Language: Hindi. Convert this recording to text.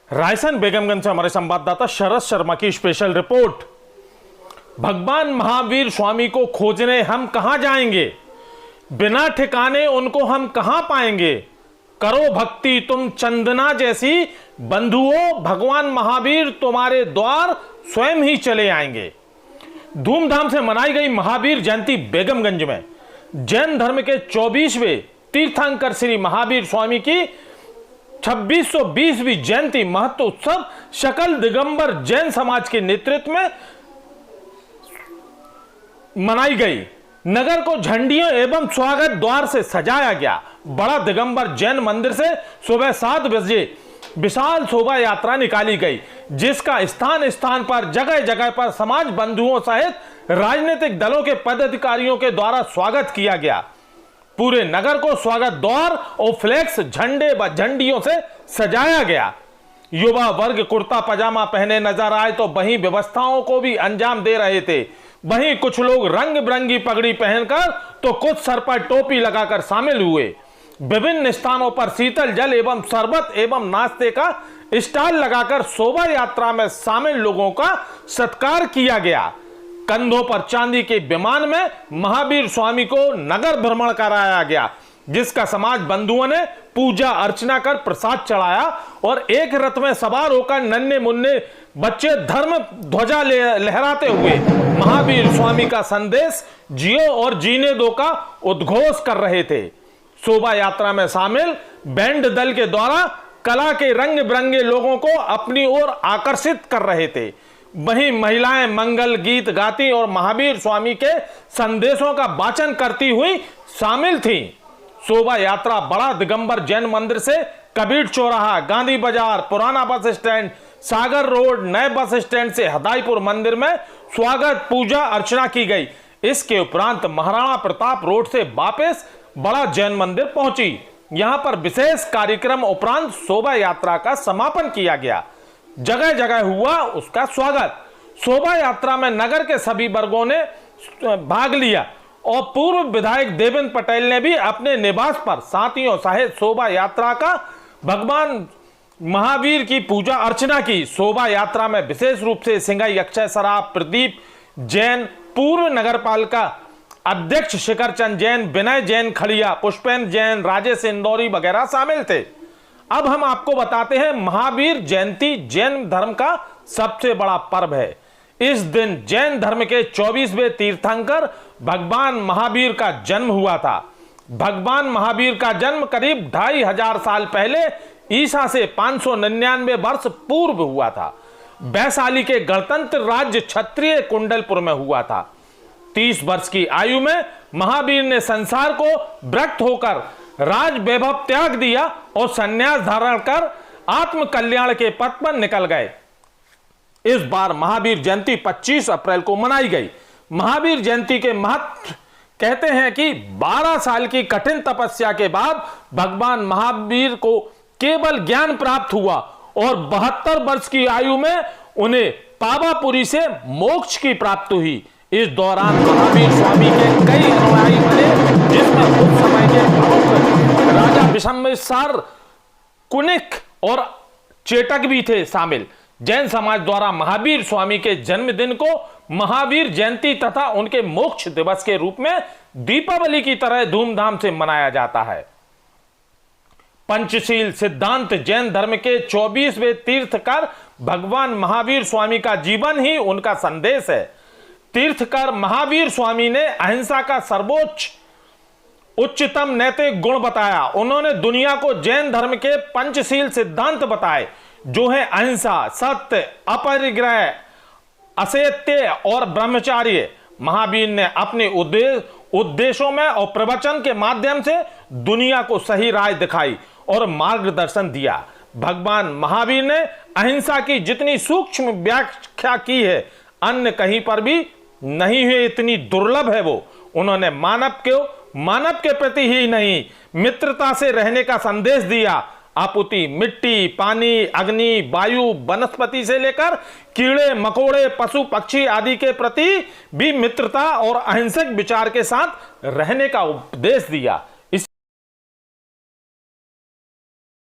रायसेन बेगमगंज से हमारे संवाददाता शरद शर्मा की स्पेशल रिपोर्ट। भगवान महावीर स्वामी को खोजने हम कहां जाएंगे, बिना ठिकाने उनको हम कहां पाएंगे। करो भक्ति तुम चंदना जैसी, बंधुओं भगवान महावीर तुम्हारे द्वार स्वयं ही चले आएंगे। धूमधाम से मनाई गई महावीर जयंती बेगमगंज में जैन धर्म के 24वें तीर्थंकर श्री महावीर स्वामी की 2620वीं जयंती महत्व उत्सव सकल दिगंबर जैन समाज के नेतृत्व में मनाई गई। नगर को झंडियों एवं स्वागत द्वार से सजाया गया। बड़ा दिगंबर जैन मंदिर से सुबह 7 बजे विशाल शोभा यात्रा निकाली गई, जिसका स्थान स्थान पर जगह जगह पर समाज बंधुओं सहित राजनीतिक दलों के पदाधिकारियों के द्वारा स्वागत किया गया। पूरे नगर को स्वागत द्वार और फ्लैक्स झंडे व झंडियों से सजाया गया। युवा वर्ग कुर्ता पजामा पहने नजर आए तो वहीं व्यवस्थाओं को भी अंजाम दे रहे थे। वहीं कुछ लोग रंग बिरंगी पगड़ी पहनकर तो कुछ सर पर टोपी लगाकर शामिल हुए। विभिन्न स्थानों पर शीतल जल एवं शरबत एवं नाश्ते का स्टॉल लगाकर शोभा यात्रा में शामिल लोगों का सत्कार किया गया। कंधों पर चांदी के विमान में महावीर स्वामी को नगर भ्रमण कराया गया, जिसका समाज बंधुओं ने पूजा अर्चना कर प्रसाद चढ़ाया और एक रथ में सवार होकर नन्हे मुन्ने बच्चे धर्म ध्वजा लहराते हुए महावीर स्वामी का संदेश जियो और जीने दो का उद्घोष कर रहे थे। शोभा यात्रा में शामिल बैंड दल के द्वारा कला के रंग बिरंगे लोगों को अपनी ओर आकर्षित कर रहे थे। वहीं महिलाएं मंगल गीत गाती और महावीर स्वामी के संदेशों का वाचन करती हुई शामिल थीं। शोभा यात्रा बड़ा दिगंबर जैन मंदिर से कबीर चौराहा, गांधी बाजार, पुराना बस स्टैंड, सागर रोड, नए बस स्टैंड से हदाईपुर मंदिर में स्वागत पूजा अर्चना की गई। इसके उपरांत महाराणा प्रताप रोड से वापस बड़ा जैन मंदिर पहुंची। यहां पर विशेष कार्यक्रम उपरांत शोभा यात्रा का समापन किया गया। जगह जगह हुआ उसका स्वागत। शोभा यात्रा में नगर के सभी वर्गों ने भाग लिया और पूर्व विधायक देवेंद्र पटेल ने भी अपने निवास पर साथियों सहित शोभा यात्रा का भगवान महावीर की पूजा अर्चना की। शोभा यात्रा में विशेष रूप से सिंगाई अक्षय सराफ, प्रदीप जैन, पूर्व नगरपालिका अध्यक्ष शिखर चंद जैन, विनय जैन खड़िया, पुष्पेंद्र जैन, राजेश इंदौरी वगैरह शामिल थे। अब हम आपको बताते हैं महावीर जयंती जैन धर्म का सबसे बड़ा पर्व है। इस दिन जैन धर्म के 24वें तीर्थंकर भगवान महावीर का जन्म हुआ था। भगवान महावीर का जन्म करीब 2500 साल पहले ईसा से 599 वर्ष पूर्व हुआ था। वैशाली के गणतंत्र राज्य क्षत्रिय कुंडलपुर में हुआ था। 30 वर्ष की आयु में महावीर ने संसार को विरक्त होकर राज वैभव त्याग दिया और संन्यास धारण कर आत्म कल्याण के पथ पर निकल गए। इस बार महावीर जयंती 25 अप्रैल को मनाई गई। महावीर जयंती के महत्व कहते हैं कि 12 साल की कठिन तपस्या के बाद भगवान महावीर को केवल ज्ञान प्राप्त हुआ और 72 वर्ष की आयु में उन्हें पावापुरी से मोक्ष की प्राप्ति हुई। इस दौरान महावीर स्वामी के कई अनुयायी बने, जिसमें उस समय के प्रमुख राजा विषमेश्वर, कुनिक और चेटक भी थे शामिल। जैन समाज द्वारा महावीर स्वामी के जन्मदिन को महावीर जयंती तथा उनके मोक्ष दिवस के रूप में दीपावली की तरह धूमधाम से मनाया जाता है। पंचशील सिद्धांत जैन धर्म के 24वें तीर्थकर भगवान महावीर स्वामी का जीवन ही उनका संदेश है। तीर्थकर महावीर स्वामी ने अहिंसा का सर्वोच्च उच्चतम नैतिक गुण बताया। उन्होंने दुनिया को जैन धर्म के पंचशील सिद्धांत बताए, जो है अहिंसा, सत्य, अपरिग्रह, असत्य और ब्रह्मचार्य। महावीर ने अपने उद्देश्यों में और प्रवचन के माध्यम से दुनिया को सही राह दिखाई और मार्गदर्शन दिया। भगवान महावीर ने अहिंसा की जितनी सूक्ष्म व्याख्या की है, अन्य कहीं पर भी नहीं है, इतनी दुर्लभ है वो। उन्होंने मानव के प्रति ही नहीं, मित्रता से रहने का संदेश दिया। आपूति, मिट्टी, पानी, अग्नि, वायु, वनस्पति से लेकर कीड़े मकोड़े, पशु पक्षी आदि के प्रति भी मित्रता और अहिंसक विचार के साथ रहने का उपदेश दिया।